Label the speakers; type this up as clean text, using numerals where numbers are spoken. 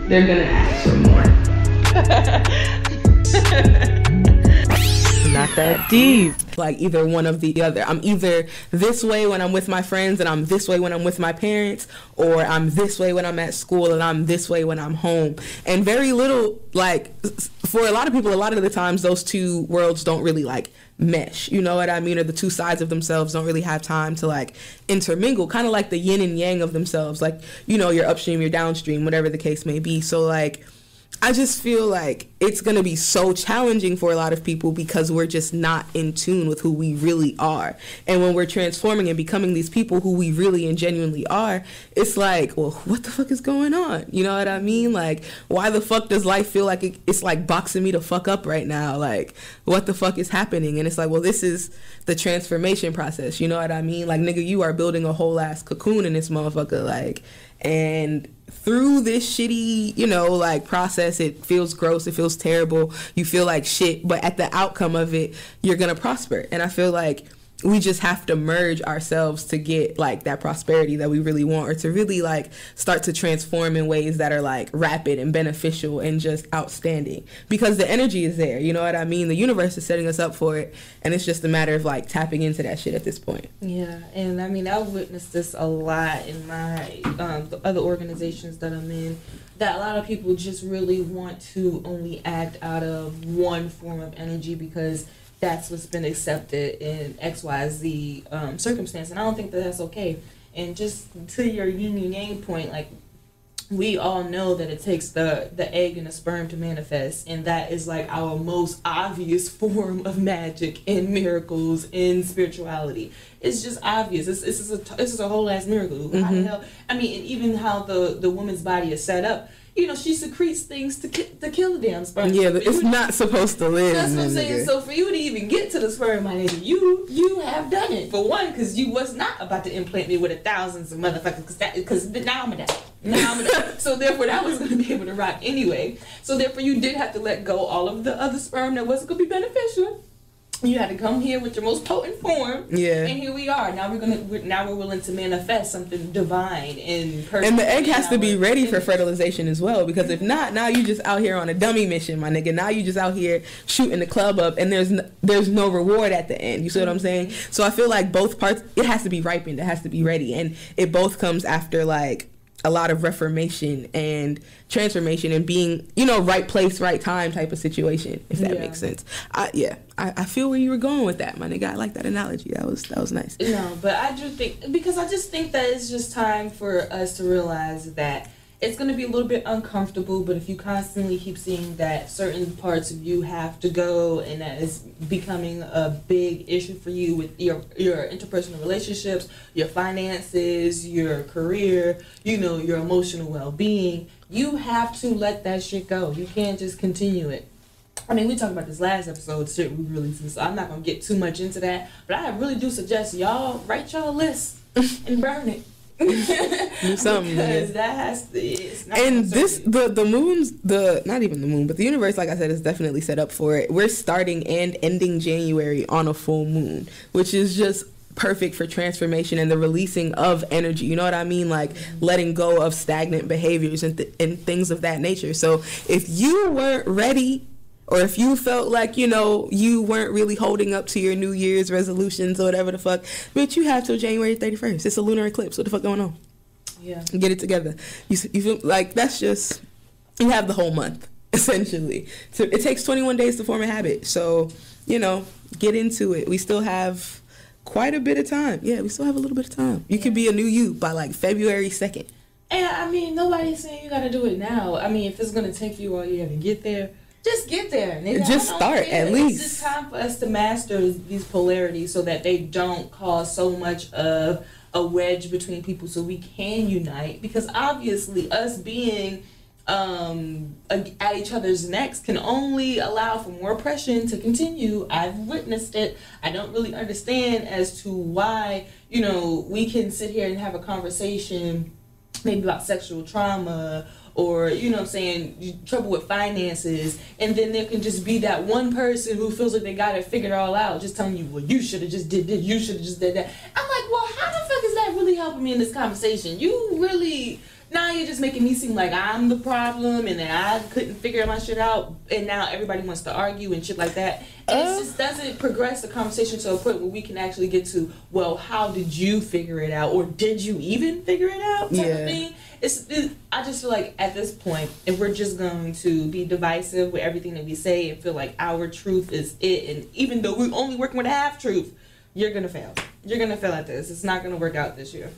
Speaker 1: they're gonna ask for more.
Speaker 2: Not that deep.
Speaker 3: Like either one of the other. I'm either this way when I'm with my friends and I'm this way when I'm with my parents, or I'm this way when I'm at school and I'm this way when I'm home. And very little, like, for a lot of people, a lot of the times those two worlds don't really like mesh, you know what I mean? Or the two sides of themselves don't really have time to like intermingle, kind of like the yin and yang of themselves, like, you know, your upstream, your downstream, whatever the case may be. So like, I just feel like it's going to be so challenging for a lot of people because we're just not in tune with who we really are. And when we're transforming and becoming these people who we really and genuinely are, it's like, well, what the fuck is going on? You know what I mean? Like, why the fuck does life feel like it's like boxing me to fuck up right now? Like, what the fuck is happening? And it's like, well, this is the transformation process. You know what I mean? Like, nigga, you are building a whole ass cocoon in this motherfucker. Like, and through this shitty, you know, like process, it feels gross, it feels terrible, you feel like shit, but at the outcome of it, you're gonna prosper. And I feel like we just have to merge ourselves to get like that prosperity that we really want, or to really like start to transform in ways that are like rapid and beneficial and just outstanding, because the energy is there, you know what I mean? The universe is setting us up for it, and it's just a matter of like tapping into that shit at this point.
Speaker 2: Yeah, and I mean, I've witnessed this a lot in my the other organizations that I'm in, that a lot of people just really want to only act out of one form of energy because that's what's been accepted in XYZ circumstance, and I don't think that that's okay. And just to your yin and yang point, like, we all know that it takes the egg and the sperm to manifest, and that is like our most obvious form of magic and miracles in spirituality. It's just obvious. This is a whole ass miracle. Mm-hmm. How the hell? I mean, and even how the woman's body is set up. You know, she secretes things to kill the damn sperm.
Speaker 3: Yeah, but it's not supposed to live.
Speaker 2: That's what I'm saying. So for you to even get to the sperm, my nigga, you have done it. For one, because you was not about to implant me with thousands of motherfuckers, because now I'm a die. So therefore, that was going to be able to rock anyway. So therefore, you did have to let go all of the other sperm that wasn't going to be beneficial. You had to come here with your most potent form,
Speaker 3: yeah.
Speaker 2: And here we are. Now we're willing to manifest something divine and perfect.
Speaker 3: And the egg has to be ready for fertilization as well, because if not, now you just out here on a dummy mission, my nigga. Now you just out here shooting the club up, and there's no reward at the end. You see what I'm saying? So I feel like both parts, it has to be ripened, it has to be ready, and it both comes after like a lot of reformation and transformation and being, you know, right place, right time type of situation, if that makes sense. I feel where you were going with that, my nigga. I like that analogy. That was nice.
Speaker 2: No, but I just think that it's just time for us to realize that it's going to be a little bit uncomfortable, but if you constantly keep seeing that certain parts of you have to go, and that is becoming a big issue for you with your interpersonal relationships, your finances, your career, you know, your emotional well-being, you have to let that shit go. You can't just continue it. I mean, we talked about this last episode, shit we released, so I'm not going to get too much into that, but I really do suggest y'all write y'all list and burn it.
Speaker 3: Do something,
Speaker 2: because that has to, it's not,
Speaker 3: and this the moon's not even the moon, but the universe, like I said, is definitely set up for it. We're starting and ending January on a full moon, which is just perfect for transformation and the releasing of energy, you know what I mean? Like letting go of stagnant behaviors and things of that nature. So if you weren't ready, or if you felt like, you know, you weren't really holding up to your New Year's resolutions or whatever the fuck, bitch, you have till January 31st. It's a lunar eclipse. What the fuck going on?
Speaker 2: Yeah.
Speaker 3: Get it together. You feel like that's just, you have the whole month, essentially. So it takes 21 days to form a habit. So, you know, get into it. We still have quite a bit of time. Yeah, we still have a little bit of time. You could be a new you by like February 2nd.
Speaker 2: And I mean, nobody's saying you got to do it now. I mean, if it's going to take you all year to get there, just get there, nigga.
Speaker 3: Just start, at least.
Speaker 2: It's just time for us to master these polarities so that they don't cause so much of a wedge between people, so we can unite. Because obviously, us being at each other's necks can only allow for more oppression to continue. I've witnessed it. I don't really understand as to why, you know, we can sit here and have a conversation maybe about sexual trauma, or, you know what I'm saying, trouble with finances, and then there can just be that one person who feels like they got it figured all out, just telling you, well, you should have just did this, you should have just did that. I'm like, well, how the fuck is that really helping me in this conversation? You really now you're just making me seem like I'm the problem and that I couldn't figure my shit out, and now everybody wants to argue and shit like that. And it just doesn't progress the conversation to a point where we can actually get to, well, how did you figure it out, or did you even figure it out, type of thing. I just feel like at this point, if we're just going to be divisive with everything that we say and feel like our truth is it, and even though we're only working with a half truth, you're gonna fail. You're gonna fail at this. It's not gonna work out this year.